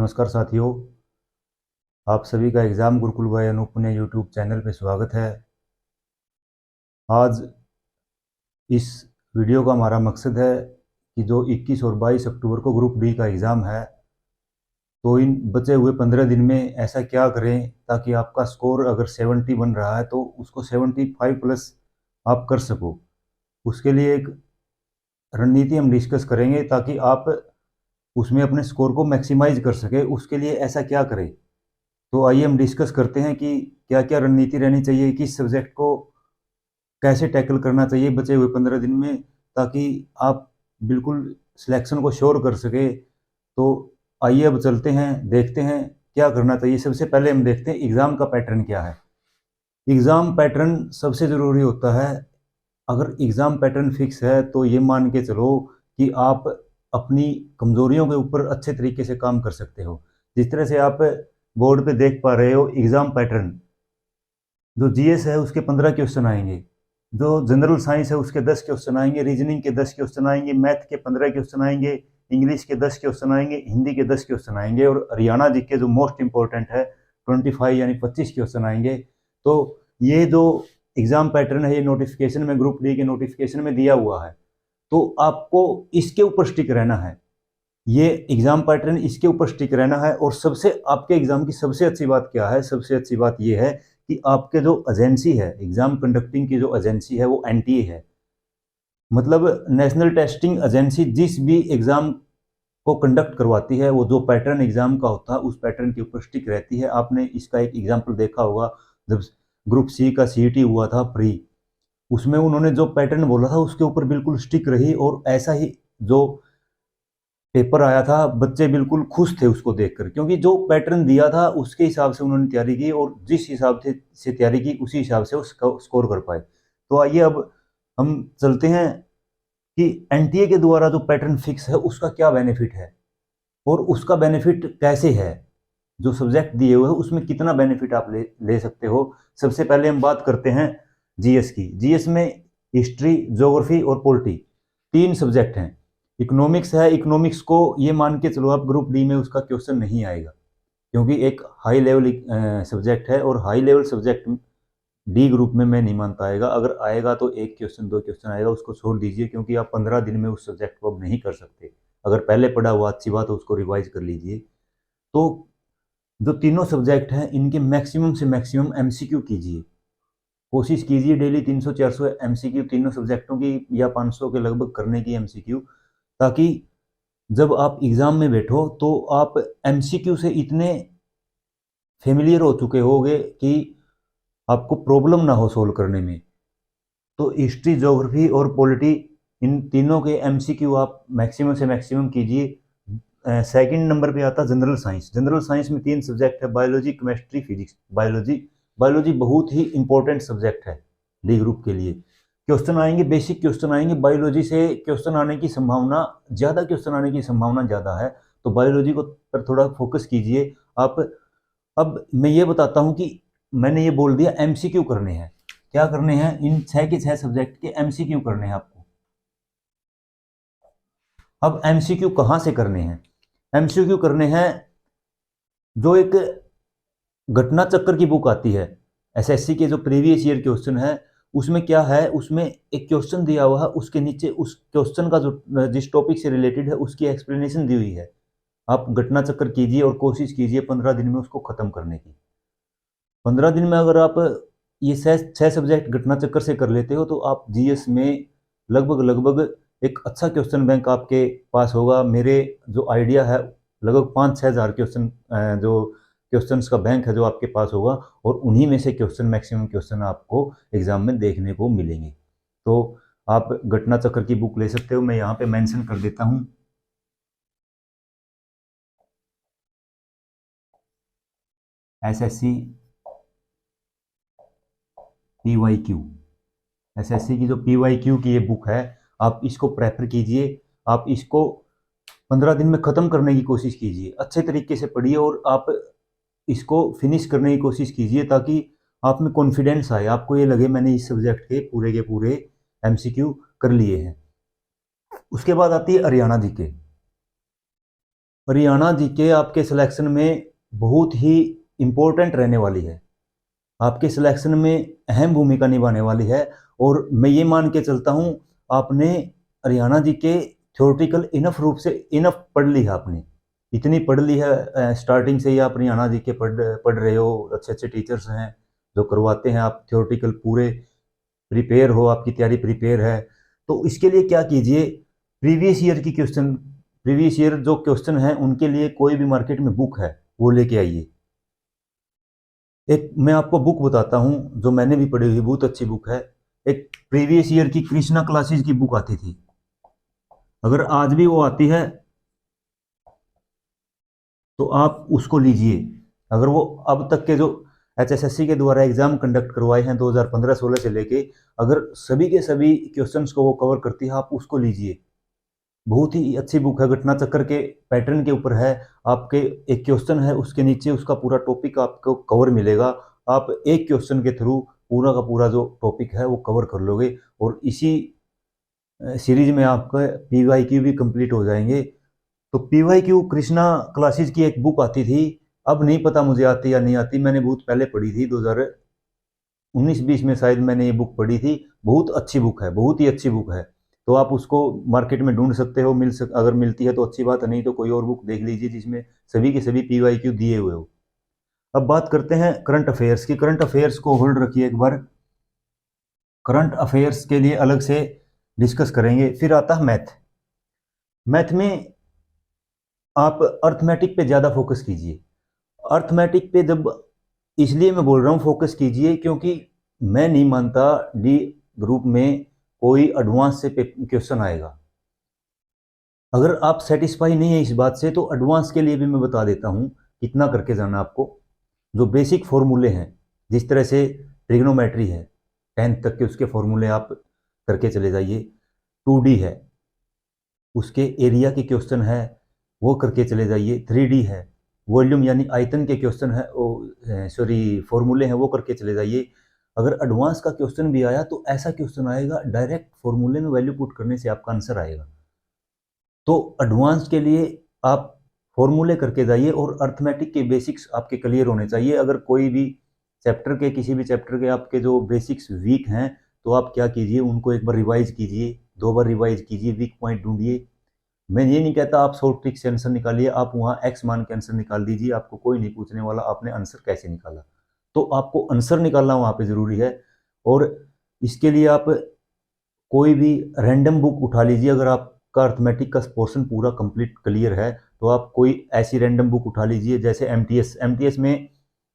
नमस्कार साथियों, आप सभी का exam Gurukul by Anoop Pune YouTube channel पे स्वागत है। आज इस वीडियो का हमारा मकसद है कि जो 21 और 22 अक्टूबर को ग्रुप डी का एग्ज़ाम है, तो इन बचे हुए 15 दिन में ऐसा क्या करें ताकि आपका स्कोर अगर 70 बन रहा है तो उसको 75 प्लस आप कर सको। उसके लिए एक रणनीति हम डिस्कस करेंगे ताकि आप उसमें अपने स्कोर को मैक्सिमाइज कर सके। उसके लिए ऐसा क्या करें, तो आइए हम डिस्कस करते हैं कि क्या क्या रणनीति रहनी चाहिए, किस सब्जेक्ट को कैसे टैकल करना चाहिए बचे हुए 15 दिन में, ताकि आप बिल्कुल सिलेक्शन को श्योर कर सके। तो आइए अब चलते हैं, देखते हैं क्या करना चाहिए। सबसे पहले हम देखते हैं एग्ज़ाम का पैटर्न क्या है। एग्ज़ाम पैटर्न सबसे ज़रूरी होता है। अगर एग्ज़ाम पैटर्न फिक्स है तो ये मान के चलो कि आप अपनी कमज़ोरियों के ऊपर अच्छे तरीके से काम कर सकते हो। जिस तरह से आप बोर्ड पे देख पा रहे हो एग्ज़ाम पैटर्न, जो जीएस है उसके 15 क्वेश्चन आएंगे, जो जनरल साइंस है उसके 10 क्वेश्चन आएंगे, रीजनिंग के 10 क्वेश्चन आएंगे, मैथ के 15 क्वेश्चन आएंगे, इंग्लिश के 10 क्वेश्चन आएंगे, हिंदी के 10 क्वेश्चन आएंगे और हरियाणा जी के जो मोस्ट इंपॉर्टेंट है 25 यानी 25 क्वेश्चन आएंगे। तो ये जो एग्ज़ाम पैटर्न है ये नोटिफिकेशन में, ग्रुप डी के नोटिफिकेशन में दिया हुआ है, तो आपको इसके ऊपर स्टिक रहना है। ये एग्ज़ाम पैटर्न इसके ऊपर स्टिक रहना है। और सबसे आपके एग्ज़ाम की सबसे अच्छी बात क्या है, सबसे अच्छी बात ये है कि आपके जो एजेंसी है, एग्ज़ाम कंडक्टिंग की जो एजेंसी है वो एनटीए है, मतलब नेशनल टेस्टिंग एजेंसी। जिस भी एग्ज़ाम को कंडक्ट करवाती है वो जो पैटर्न एग्ज़ाम का होता है उस पैटर्न के ऊपर स्टिक रहती है। आपने इसका एक एग्जाम्पल देखा होगा, जब ग्रुप सी का सीईटी हुआ था प्री, उसमें उन्होंने जो पैटर्न बोला था उसके ऊपर बिल्कुल स्टिक रही और ऐसा ही जो पेपर आया था, बच्चे बिल्कुल खुश थे उसको देखकर, क्योंकि जो पैटर्न दिया था उसके हिसाब से उन्होंने तैयारी की और जिस हिसाब से तैयारी की उसी हिसाब से वो स्कोर कर पाए। तो आइए अब हम चलते हैं कि एनटीए के द्वारा जो पैटर्न फिक्स है उसका क्या बेनिफिट है और उसका बेनिफिट कैसे है। जो सब्जेक्ट दिए हुए हैं उसमें कितना बेनिफिट आप ले सकते हो। सबसे पहले हम बात करते हैं जीएस की। जीएस में हिस्ट्री, ज्योग्राफी और पॉलिटी तीन सब्जेक्ट हैं। इकोनॉमिक्स है, इकोनॉमिक्स को ये मान के चलो आप ग्रुप डी में उसका क्वेश्चन नहीं आएगा, क्योंकि एक हाई लेवल सब्जेक्ट है और high level subject D group में मैं नहीं मानता आएगा। अगर आएगा तो एक क्वेश्चन दो क्वेश्चन आएगा, उसको छोड़ दीजिए, क्योंकि आप 15 दिन में उस सब्जेक्ट को अब नहीं कर सकते। अगर पहले पढ़ा हुआ अच्छी बात है, उसको रिवाइज कर लीजिए। तो जो तीनों सब्जेक्ट हैं इनके मैक्सिमम से मैक्सिमम एमसीक्यू कीजिए, कोशिश कीजिए डेली 300-400 एमसीक्यू तीनों सब्जेक्टों की या 500 के लगभग करने की एमसीक्यू, ताकि जब आप एग्ज़ाम में बैठो तो आप एमसीक्यू से इतने फेमिलियर हो चुके होगे कि आपको प्रॉब्लम ना हो सोल्व करने में। तो हिस्ट्री, ज्योग्राफी और पॉलिटी, इन तीनों के एमसीक्यू आप मैक्सिमम से मैक्सिमम कीजिए। सेकंड नंबर पे आता है जनरल साइंस। जनरल साइंस में तीन सब्जेक्ट है, biology, chemistry, physics. Biology biology बहुत ही इंपॉर्टेंट सब्जेक्ट है डी ग्रुप के लिए। क्वेश्चन आएंगे, बेसिक क्वेश्चन आएंगे बायोलॉजी से, क्वेश्चन आने की संभावना ज़्यादा, क्वेश्चन आने की संभावना ज़्यादा है। तो बायोलॉजी को पर थोड़ा फोकस कीजिए आप। अब मैं ये बताता हूँ कि मैंने ये बोल दिया एमसीक्यू करने हैं। क्या करने हैं, इन 6 के 6 सब्जेक्ट के एमसीक्यू करने हैं आपको। अब एमसीक्यू कहाँ से करने हैं, एमसीक्यू करने हैं जो एक घटना चक्र की बुक आती है, एसएससी के जो प्रीवियस ईयर क्वेश्चन है उसमें क्या है, उसमें एक क्वेश्चन दिया हुआ है, उसके नीचे उस क्वेश्चन का जो जिस टॉपिक से रिलेटेड है उसकी एक्सप्लेनेशन दी हुई है। आप घटना चक्र कीजिए और कोशिश कीजिए 15 दिन में उसको खत्म करने की। 15 दिन में अगर आप ये 6 सब्जेक्ट घटना चक्कर से कर लेते हो तो आप जीएस में लगभग लगभग एक अच्छा क्वेश्चन बैंक आपके पास होगा। मेरे जो आइडिया है लगभग 5-6 हज़ार क्वेश्चन, जो क्वेश्चंस का बैंक है जो आपके पास होगा, और उन्हीं में से क्वेश्चन, मैक्सिमम क्वेश्चन आपको एग्जाम में देखने को मिलेंगे। तो आप घटना चक्र की बुक ले सकते हो, मैं यहाँ पे मेंशन कर देता हूँ। एसएससी पीवाईक्यू, एसएससी की जो पीवाईक्यू की ये बुक है, आप इसको प्रेफर कीजिए। आप इसको 15 दिन में ख़त्म करने की कोशिश कीजिए, अच्छे तरीके से पढ़िए और आप इसको फिनिश करने की कोशिश कीजिए, ताकि आप में कॉन्फिडेंस आए, आपको ये लगे मैंने इस सब्जेक्ट के पूरे एमसीक्यू कर लिए हैं। उसके बाद आती है हरियाणा जीके। हरियाणा जीके आपके सिलेक्शन में बहुत ही इम्पोर्टेंट रहने वाली है, आपके सिलेक्शन में अहम भूमिका निभाने वाली है। और मैं ये मान के चलता हूँ, आपने हरियाणा जीके थ्योरेटिकल इनफ रूप से इनफ पढ़ ली है, आपने इतनी पढ़ ली है, स्टार्टिंग से ही आप हरियाणा जीके पढ़ रहे हो, अच्छे अच्छे टीचर्स हैं जो करवाते हैं, आप थ्योरेटिकल पूरे प्रिपेयर हो, आपकी तैयारी प्रिपेयर है। तो इसके लिए क्या कीजिए, प्रीवियस ईयर की क्वेश्चन, प्रीवियस ईयर जो क्वेश्चन है उनके लिए कोई भी मार्केट में बुक है वो लेके आइए। एक मैं आपको बुक बताता हूँ जो मैंने भी पढ़ी हुई, बहुत अच्छी बुक है। एक प्रीवियस ईयर की कृष्णा क्लासेस की बुक आती थी, अगर आज भी वो आती है तो आप उसको लीजिए। अगर वो अब तक के जो एचएसएससी के द्वारा एग्जाम कंडक्ट करवाए हैं 2015-16 से लेके, अगर सभी के सभी क्वेश्चंस को वो कवर करती है, आप उसको लीजिए। बहुत ही अच्छी बुक है, घटना चक्र के पैटर्न के ऊपर है। आपके एक क्वेश्चन है, उसके नीचे उसका पूरा टॉपिक आपको कवर मिलेगा। आप एक क्वेश्चन के थ्रू पूरा का पूरा जो टॉपिक है वो कवर कर लोगे, और इसी सीरीज में आपका पीवाईक्यू भी कंप्लीट हो जाएंगे। तो पीवाईक्यू कृष्णा क्लासेस की एक बुक आती थी, अब नहीं पता मुझे आती या नहीं आती, मैंने बहुत पहले पढ़ी थी, 2019-20 में शायद मैंने ये बुक पढ़ी थी। बहुत अच्छी बुक है, बहुत ही अच्छी बुक है। तो आप उसको मार्केट में ढूंढ सकते हो, अगर मिलती है तो अच्छी बात है, नहीं तो कोई और बुक देख लीजिए जिसमें सभी के सभी पीवाईक्यू दिए हुए हो। अब बात करते हैं करंट अफेयर्स की। करंट अफेयर्स को होल्ड रखिए एक बार, करंट अफेयर्स के लिए अलग से डिस्कस करेंगे। फिर आता है मैथ। मैथ में आप अर्थमेटिक पे ज़्यादा फोकस कीजिए। अर्थमेटिक पे जब, इसलिए मैं बोल रहा हूँ फोकस कीजिए क्योंकि मैं नहीं मानता डी ग्रुप में कोई एडवांस से क्वेश्चन आएगा। अगर आप सेटिस्फाई नहीं है इस बात से तो एडवांस के लिए भी मैं बता देता हूँ कितना करके जाना आपको। जो बेसिक फॉर्मूले हैं, जिस तरह से ट्रिग्नोमेट्री है 10th तक के, उसके फॉर्मूले आप करके चले जाइए। 2D है, उसके एरिया के क्वेश्चन है वो करके चले जाइए। 3D है, वॉल्यूम यानी आयतन के क्वेश्चन है, सॉरी फॉर्मूले हैं, वो करके चले जाइए। अगर एडवांस का क्वेश्चन भी आया तो ऐसा क्वेश्चन आएगा डायरेक्ट फॉर्मूले में वैल्यू पुट करने से आपका आंसर आएगा। तो एडवांस के लिए आप फॉर्मूले करके जाइए, और अर्थमेटिक के बेसिक्स आपके क्लियर होने चाहिए। अगर कोई भी चैप्टर के, किसी भी चैप्टर के आपके जो बेसिक्स वीक हैं, तो आप क्या कीजिए, उनको एक बार रिवाइज कीजिए, 2 बार रिवाइज कीजिए, वीक पॉइंट ढूंढिए। मैं ये नहीं कहता आप शॉर्ट ट्रिक से आंसर निकालिए, आप वहाँ एक्स मान के आंसर निकाल दीजिए, आपको कोई नहीं पूछने वाला आपने आंसर कैसे निकाला। तो आपको आंसर निकालना वहाँ पे ज़रूरी है। और इसके लिए आप कोई भी रैंडम बुक उठा लीजिए। अगर आपका अर्थमेटिक का पोर्शन पूरा कंप्लीट क्लियर है तो आप कोई ऐसी रैंडम बुक उठा लीजिए, जैसे एमटीएस में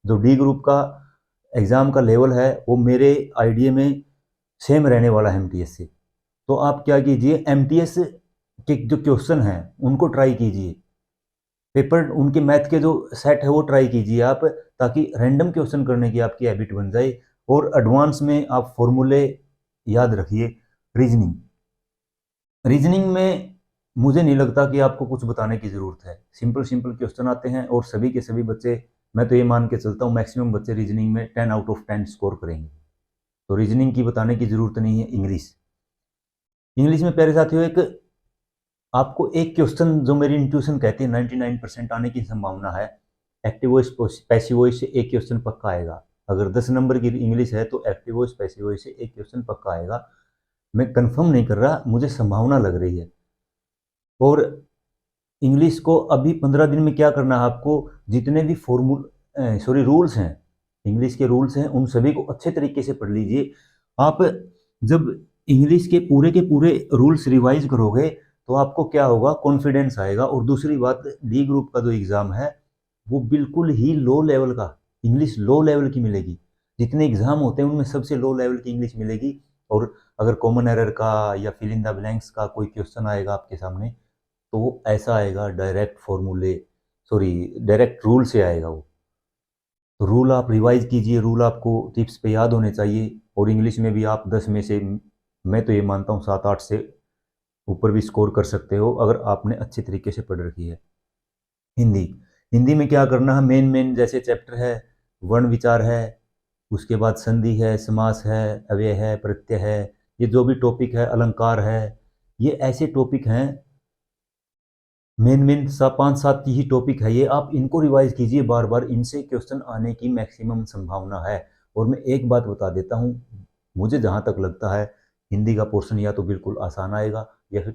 जो डी ग्रुप का एग्ज़ाम का लेवल है वो मेरे आइडिया में सेम रहने वाला है एमटीएस से। तो आप क्या कीजिए, एमटीएस के जो क्वेश्चन हैं उनको ट्राई कीजिए, पेपर उनके मैथ के जो सेट है वो ट्राई कीजिए आप, ताकि रैंडम क्वेश्चन करने की आपकी हैबिट बन जाए। और एडवांस में आप फॉर्मूले याद रखिए। रीजनिंग, रीजनिंग में मुझे नहीं लगता कि आपको कुछ बताने की ज़रूरत है, सिंपल सिंपल क्वेश्चन आते हैं और सभी के सभी बच्चे, मैं तो ये मान के चलता हूँ मैक्सिमम बच्चे रीजनिंग में 10 आउट ऑफ 10 स्कोर करेंगे। तो रीजनिंग की बताने की ज़रूरत नहीं है। इंग्लिश, इंग्लिश में प्यारे साथियों, एक आपको एक क्वेश्चन जो मेरी इंट्यूशन कहती है 99% आने की संभावना है, एक्टिव वॉइस पैसिव वॉइस से एक क्वेश्चन पक्का आएगा। अगर 10 नंबर की इंग्लिश है तो एक्टिव वॉइस पैसिव वॉइस से एक क्वेश्चन पक्का आएगा। मैं कंफर्म नहीं कर रहा, मुझे संभावना लग रही है। और इंग्लिश को अभी 15 दिन में क्या करना है आपको, जितने भी रूल्स हैं, इंग्लिश के रूल्स हैं, उन सभी को अच्छे तरीके से पढ़ लीजिए। आप जब इंग्लिश के पूरे रूल्स रिवाइज करोगे तो आपको क्या होगा, कॉन्फिडेंस आएगा। और दूसरी बात, डी ग्रुप का जो एग्ज़ाम है वो बिल्कुल ही लो लेवल का, इंग्लिश लो लेवल की मिलेगी। जितने एग्ज़ाम होते हैं उनमें सबसे लो लेवल की इंग्लिश मिलेगी। और अगर कॉमन एरर का या फिल इन द ब्लैंक्स का कोई क्वेश्चन आएगा आपके सामने, तो वो ऐसा आएगा डायरेक्ट रूल से आएगा वो। तो रूल आप रिवाइज कीजिए, रूल आपको टिप्स पे याद होने चाहिए। और इंग्लिश में भी आप 10 में से, मैं तो ये मानता हूँ 7-8 से ऊपर भी स्कोर कर सकते हो अगर आपने अच्छे तरीके से पढ़ रखी है। हिंदी, हिंदी में क्या करना है, मेन मेन जैसे चैप्टर है, वर्ण विचार है, उसके बाद संधि है, समास है, अव्यय है, प्रत्यय है, ये जो भी टॉपिक है, अलंकार है, ये ऐसे टॉपिक हैं मेन मेन 5-7 ही टॉपिक है ये, आप इनको रिवाइज कीजिए बार बार, इनसे क्वेश्चन आने की मैक्सिमम संभावना है। और मैं एक बात बता देता हूँ, मुझे जहाँ तक लगता है हिंदी का पोर्शन या तो बिल्कुल आसान आएगा या फिर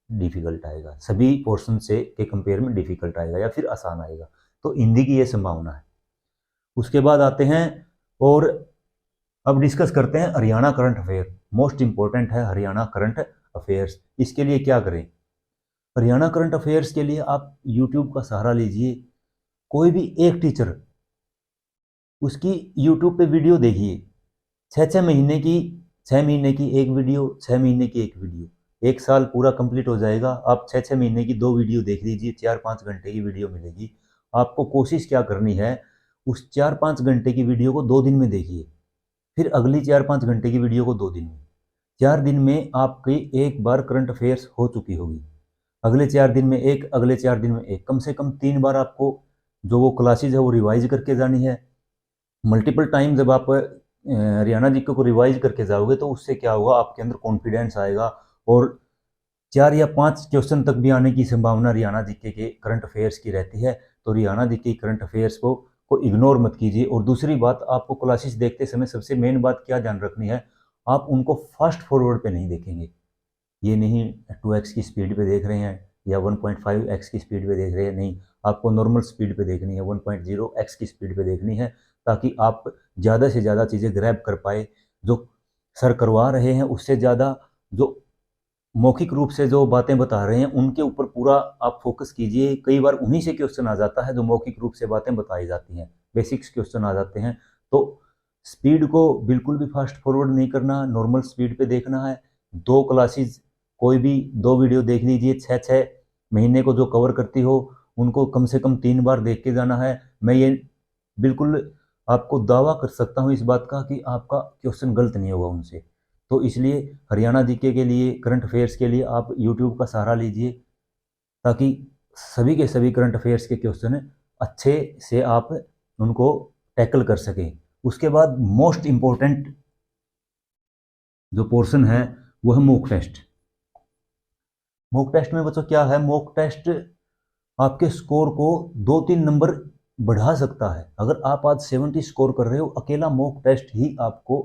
डिफिकल्ट आएगा, सभी पोर्शन से के कंपेयर में डिफिकल्ट आएगा या फिर आसान आएगा, तो हिंदी की ये संभावना है। उसके बाद आते हैं और अब डिस्कस करते हैं Haryana current affair. Most important है हरियाणा करंट अफेयर्स। इसके लिए क्या करें? हरियाणा करंट अफेयर्स के लिए आप यूट्यूब का सहारा लीजिए। कोई भी एक टीचर, उसकी यूट्यूब पे वीडियो देखिए, 6 महीने की एक वीडियो, 6 महीने की एक वीडियो, एक साल पूरा कंप्लीट हो जाएगा। आप 6 महीने की 2 वीडियो देख लीजिए, 4-5 घंटे की वीडियो मिलेगी। आपको कोशिश क्या करनी है, उस 4-5 घंटे की वीडियो को 2 दिन में देखिए, फिर अगली 4-5 घंटे की वीडियो को 2 दिन में। 4 दिन में आपकी एक बार करंट अफेयर्स हो चुकी होगी, अगले 4 दिन में एक, अगले 4 दिन में एक, कम से कम 3 बार आपको जो वो क्लासेज है वो रिवाइज करके जानी है। मल्टीपल टाइम जब आप हरियाणा जीके को रिवाइज करके जाओगे तो उससे क्या होगा, आपके अंदर कॉन्फिडेंस आएगा और 4 या 5 क्वेश्चन तक भी आने की संभावना हरियाणा जीके के करंट अफेयर्स की रहती है। तो हरियाणा जीके करंट अफेयर्स को इग्नोर मत कीजिए। और दूसरी बात, आपको क्लासेस देखते समय सबसे मेन बात क्या ध्यान रखनी है, आप उनको फास्ट फॉरवर्ड पे नहीं देखेंगे। ये नहीं 2x की स्पीड पे देख रहे हैं या 1.5x की स्पीड पे देख रहे हैं, नहीं, आपको नॉर्मल स्पीड पे देखनी है, 1.0x की स्पीड पे देखनी है, ताकि आप ज़्यादा से ज़्यादा चीज़ें ग्रैब कर पाए। जो सर करवा रहे हैं उससे ज़्यादा जो मौखिक रूप से जो बातें बता रहे हैं उनके ऊपर पूरा आप फोकस कीजिए। कई बार उन्हीं से क्वेश्चन आ जाता है जो मौखिक रूप से बातें बताई जाती हैं, बेसिक्स क्वेश्चन आ जाते हैं। तो स्पीड को बिल्कुल भी फास्ट फॉरवर्ड नहीं करना, नॉर्मल स्पीड पे देखना है। 2 क्लासेस, कोई भी 2 वीडियो देख लीजिए, 6-6 महीने को जो कवर करती हो उनको कम से कम 3 बार देख के जाना है। मैं ये बिल्कुल आपको दावा कर सकता हूँ इस बात का कि आपका क्वेश्चन गलत नहीं होगा उनसे। तो इसलिए हरियाणा जीके के लिए, करंट अफेयर्स के लिए आप यूट्यूब का सहारा लीजिए, ताकि सभी के सभी करंट अफेयर्स के क्वेश्चन अच्छे से आप उनको टैकल कर सकें। उसके बाद मोस्ट इम्पोर्टेंट जो पोर्शन है वो है मॉक टेस्ट। मॉक टेस्ट में बच्चों क्या है, मॉक टेस्ट आपके स्कोर को 2-3 नंबर बढ़ा सकता है। अगर आप आज 70 स्कोर कर रहे हो, अकेला मॉक टेस्ट ही आपको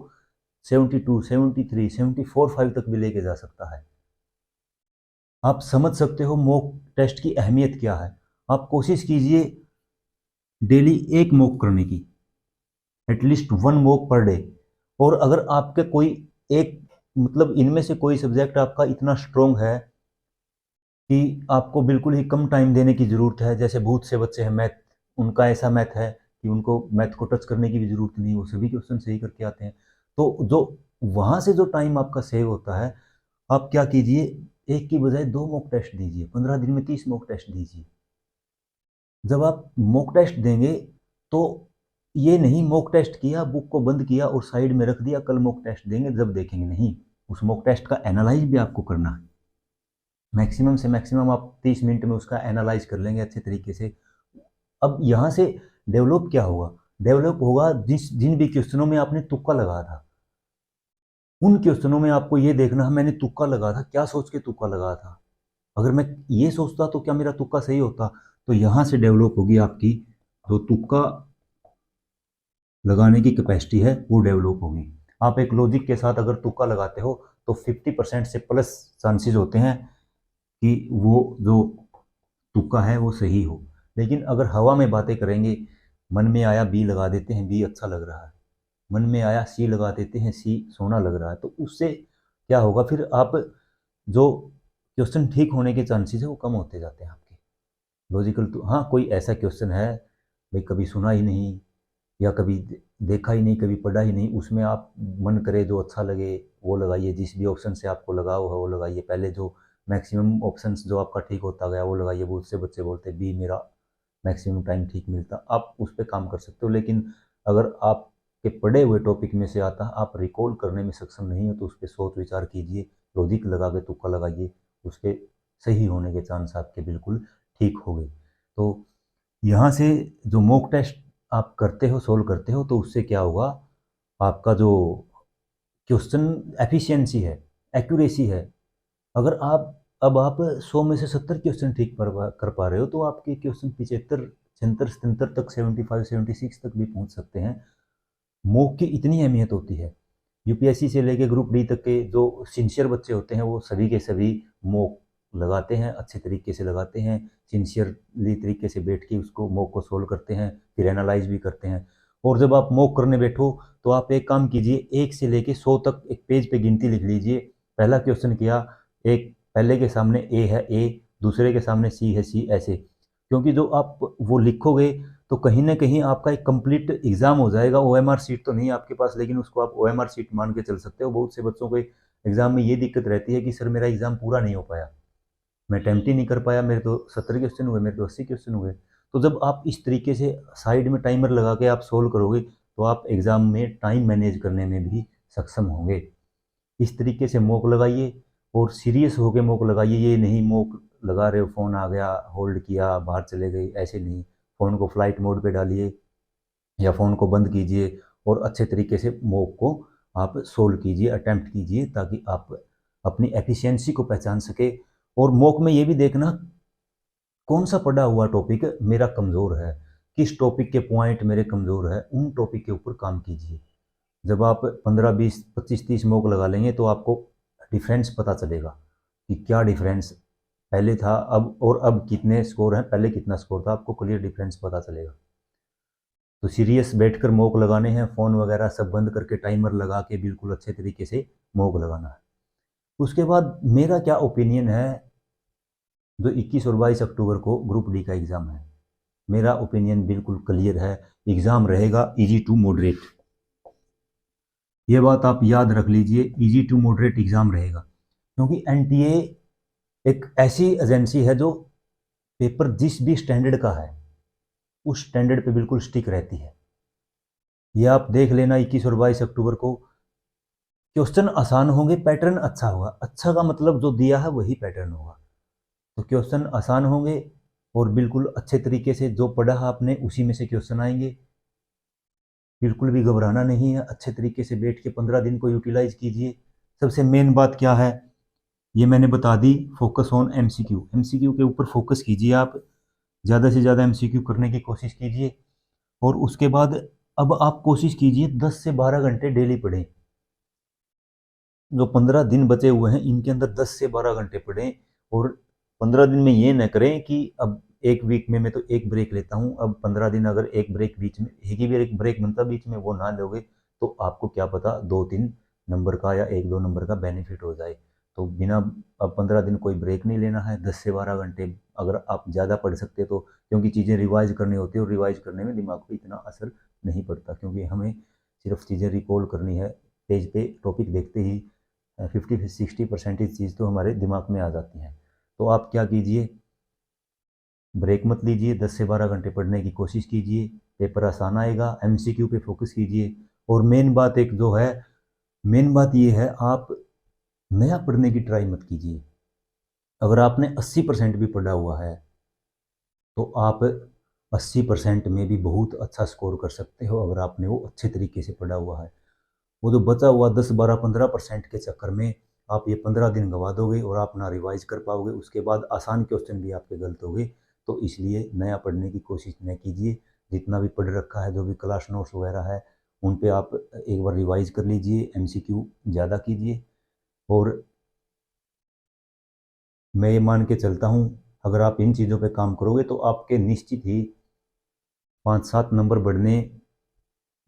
72, 73, 74, 5 तक भी लेके जा सकता है। आप समझ सकते हो मॉक टेस्ट की अहमियत क्या है। आप कोशिश कीजिए डेली एक मॉक करने की, एटलीस्ट 1 मॉक पर डे। और अगर आपके कोई एक, मतलब इनमें से कोई सब्जेक्ट आपका इतना स्ट्रोंग है कि आपको बिल्कुल ही कम टाइम देने की ज़रूरत है, जैसे बहुत से बच्चे हैं मैथ, उनका ऐसा मैथ है कि उनको मैथ को टच करने की भी ज़रूरत नहीं, वो सभी क्वेश्चन सही करके आते हैं। तो जो वहाँ से जो टाइम आपका सेव होता है, आप क्या कीजिए, एक की बजाय 2 मॉक टेस्ट दीजिए, 15 दिन में 30 मॉक टेस्ट दीजिए। जब आप मॉक टेस्ट देंगे तो ये नहीं मॉक टेस्ट किया, बुक को बंद किया और साइड में रख दिया, कल मॉक टेस्ट देंगे जब देखेंगे, नहीं, उस मॉक टेस्ट का एनालाइज भी आपको करना है। मैक्सिमम से मैक्सिमम आप 30 मिनट में उसका एनालाइज कर लेंगे अच्छे तरीके से। अब यहाँ से डेवलप क्या होगा, डेवलप होगा जिन भी क्वेश्चनों में आपने तुक्का लगाया था, उन क्वेश्चनों में आपको ये देखना है मैंने तुक्का लगा था, क्या सोच के तुक्का लगा था, अगर मैं ये सोचता तो क्या मेरा तुक्का सही होता। तो यहाँ से डेवलप होगी आपकी जो तुक्का लगाने की कैपेसिटी है, वो डेवलप होगी। आप एक लॉजिक के साथ अगर तुक्का लगाते हो तो 50% से प्लस चांसेस होते हैं कि वो जो तुक्का है वो सही हो। लेकिन अगर हवा में बातें करेंगे, मन में आया बी लगा देते हैं, बी अच्छा लग रहा है, मन में आया सी लगा देते हैं, सी सोना लग रहा है, तो उससे क्या होगा, फिर आप जो क्वेश्चन ठीक होने के चांसेस है वो कम होते जाते हैं आपके। लॉजिकल तो हाँ, कोई ऐसा क्वेश्चन है भाई कभी सुना ही नहीं या कभी देखा ही नहीं, कभी पढ़ा ही नहीं, उसमें आप मन करे जो अच्छा लगे वो लगाइए, जिस भी ऑप्शन से आपको लगाव है वो लगाइए। पहले जो मैक्सिमम ऑप्शंस जो आपका ठीक होता गया वो लगाइए। बहुत से बच्चे बोलते बी मेरा मैक्सिमम टाइम ठीक मिलता, आप उस पर काम कर सकते हो। लेकिन अगर आपके पढ़े हुए टॉपिक में से आता, आप रिकॉल करने में सक्षम नहीं हो, तो उस पर सोच विचार कीजिए, लॉजिक लगा के तुक्का लगाइए, उसके सही होने के चांस आपके बिल्कुल ठीक हो गए। तो यहाँ से जो मॉक टेस्ट आप करते हो, सोल्व करते हो, तो उससे क्या होगा, आपका जो क्वेश्चन एफिशिएंसी है, एक्यूरेसी है, अगर आप अब आप 100 में से 70 क्वेश्चन ठीक कर पा रहे हो तो आपके क्वेश्चन 75, 76, 77 तक, 75, 76 तक भी पहुंच सकते हैं। मॉक की इतनी अहमियत होती है। यूपीएससी से लेके ग्रुप डी तक के जो सिंसियर बच्चे होते हैं वो सभी के सभी मॉक लगाते हैं, अच्छे तरीके से लगाते हैं, सिंसियरली तरीके से बैठ के उसको मॉक को सोल्व करते हैं, फिर एनालाइज भी करते हैं। और जब आप मॉक करने बैठो तो आप एक काम कीजिए, 1 से लेके 100 तक एक पेज पे गिनती लिख लीजिए। पहला क्वेश्चन किया, एक पहले के सामने ए है ए, दूसरे के सामने सी है सी, ऐसे। क्योंकि जो आप वो लिखोगे तो कहीं ना कहीं आपका एक कंप्लीट एग्जाम हो जाएगा। ओएमआर सीट तो नहीं है आपके पास, लेकिन उसको आप ओएमआर सीट मान के चल सकते हो। बहुत से बच्चों को एग्जाम में ये दिक्कत रहती है कि सर मेरा एग्जाम पूरा नहीं हो पाया, मैं अटेम्प्ट ही नहीं कर पाया, मेरे तो 70 क्वेश्चन हुए, मेरे तो 80 क्वेश्चन हुए। तो जब आप इस तरीके से साइड में टाइमर लगा के आप सोल्व करोगे तो आप एग्जाम में टाइम मैनेज करने में भी सक्षम होंगे। इस तरीके से मॉक लगाइए और सीरियस होकर मॉक लगाइए। ये नहीं मॉक लगा रहे हो, फ़ोन आ गया, होल्ड किया, बाहर चले गए, ऐसे नहीं। फ़ोन को फ्लाइट मोड पे डालिए या फ़ोन को बंद कीजिए और अच्छे तरीके से मॉक को आप सोल्व कीजिए, अटेम्प्ट कीजिए, ताकि आप अपनी एफिशिएंसी को पहचान सके। और मॉक में ये भी देखना कौन सा पढ़ा हुआ टॉपिक मेरा कमज़ोर है, किस टॉपिक के पॉइंट मेरे कमज़ोर है, उन टॉपिक के ऊपर काम कीजिए। जब आप 15, 20, 25, 30 मॉक लगा लेंगे तो आपको डिफरेंस पता चलेगा कि क्या डिफरेंस पहले था अब, और अब कितने स्कोर हैं, पहले कितना स्कोर था, आपको क्लियर डिफरेंस पता चलेगा। तो सीरियस बैठकर मॉक लगाने हैं, फ़ोन वगैरह सब बंद करके टाइमर लगा के बिल्कुल अच्छे तरीके से मॉक लगाना है। उसके बाद मेरा क्या ओपिनियन है, जो 21 और 22 अक्टूबर को ग्रुप डी का एग्ज़ाम है, मेरा ओपिनियन बिल्कुल क्लियर है। एग्ज़ाम रहेगा इजी टू मॉडरेट। ये बात आप याद रख लीजिए, इजी टू मॉडरेट एग्ज़ाम रहेगा। क्योंकि एनटीए एक ऐसी एजेंसी है जो पेपर जिस भी स्टैंडर्ड का है उस स्टैंडर्ड पे बिल्कुल स्टिक रहती है। ये आप देख लेना, 21 और 22 अक्टूबर को क्वेश्चन आसान होंगे, पैटर्न अच्छा होगा। अच्छा का मतलब जो दिया है वही पैटर्न होगा। तो क्वेश्चन आसान होंगे और बिल्कुल अच्छे तरीके से जो पढ़ा है आपने उसी में से क्वेश्चन आएंगे। बिल्कुल भी घबराना नहीं है, अच्छे तरीके से बैठ के 15 दिन को यूटिलाइज कीजिए। सबसे मेन बात क्या है ये मैंने बता दी, फोकस ऑन एमसीक्यू। एमसीक्यू के ऊपर फोकस कीजिए, आप ज़्यादा से ज़्यादा एमसीक्यू करने की कोशिश कीजिए। और उसके बाद अब आप कोशिश कीजिए 10 से 12 घंटे डेली पढ़ें। जो 15 दिन बचे हुए हैं इनके अंदर 10 से 12 घंटे पढ़ें। और 15 दिन में ये न करें कि अब एक वीक में मैं तो एक ब्रेक लेता हूँ, अब 15 दिन अगर एक ब्रेक बीच में, एक ही एक ब्रेक बनता बीच में, वो ना लोगे तो आपको क्या पता 2-3 नंबर का या 1-2 नंबर का बेनिफिट हो जाए। तो बिना, अब 15 दिन कोई ब्रेक नहीं लेना है। 10 से 12 घंटे अगर आप ज़्यादा पढ़ सकते तो, क्योंकि चीज़ें रिवाइज करनी होती है और रिवाइज करने में दिमाग पर इतना असर नहीं पड़ता, क्योंकि हमें सिर्फ चीज़ें रिकॉल करनी है। पेज पे टॉपिक देखते ही 50-60% चीज़ तो हमारे दिमाग में आ जाती हैं। तो आप क्या कीजिए, ब्रेक मत लीजिए, 10 से 12 घंटे पढ़ने की कोशिश कीजिए, पेपर आसान आएगा। एमसीक्यू पे फोकस कीजिए। और मेन बात एक जो है, मेन बात ये है, आप नया पढ़ने की ट्राई मत कीजिए। अगर आपने 80% भी पढ़ा हुआ है तो आप 80% में भी बहुत अच्छा स्कोर कर सकते हो, अगर आपने वो अच्छे तरीके से पढ़ा हुआ है। वो जो बचा हुआ 10-12-15% के चक्कर में आप ये 15 दिन गंवा दोगे और आप ना रिवाइज कर पाओगे। उसके बाद आसान क्वेश्चन भी आपके गलत होंगे। तो इसलिए नया पढ़ने की कोशिश न कीजिए। जितना भी पढ़ रखा है, जो भी क्लास नोट्स वगैरह है, उन पे आप एक बार रिवाइज कर लीजिए, एमसीक्यू ज़्यादा कीजिए। और मैं ये मान के चलता हूँ, अगर आप इन चीज़ों पे काम करोगे तो आपके निश्चित ही 5-7 नंबर बढ़ने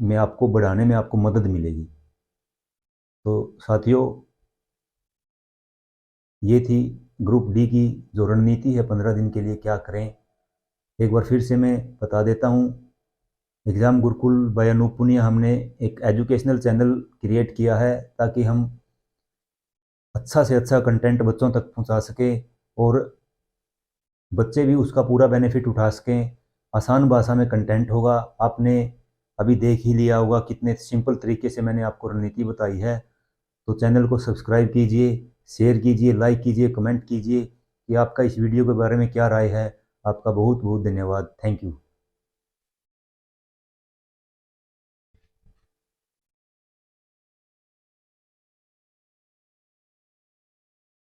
में, आपको बढ़ाने में आपको मदद मिलेगी। तो साथियों, ये थी ग्रुप डी की जो रणनीति है 15 दिन के लिए क्या करें। एक बार फिर से मैं बता देता हूँ, एग्ज़ाम गुरुकुल बाय अनूप पुनिया हमने एक एजुकेशनल चैनल क्रिएट किया है ताकि हम अच्छा से अच्छा कंटेंट बच्चों तक पहुँचा सकें और बच्चे भी उसका पूरा बेनिफिट उठा सकें। आसान भाषा में कंटेंट होगा। आपने अभी देख ही लिया होगा कितने सिंपल तरीके से मैंने आपको रणनीति बताई है। तो चैनल को सब्सक्राइब कीजिए, शेयर कीजिए, लाइक कीजिए, कमेंट कीजिए कि आपका इस वीडियो के बारे में क्या राय है। आपका बहुत बहुत धन्यवाद। Thank you.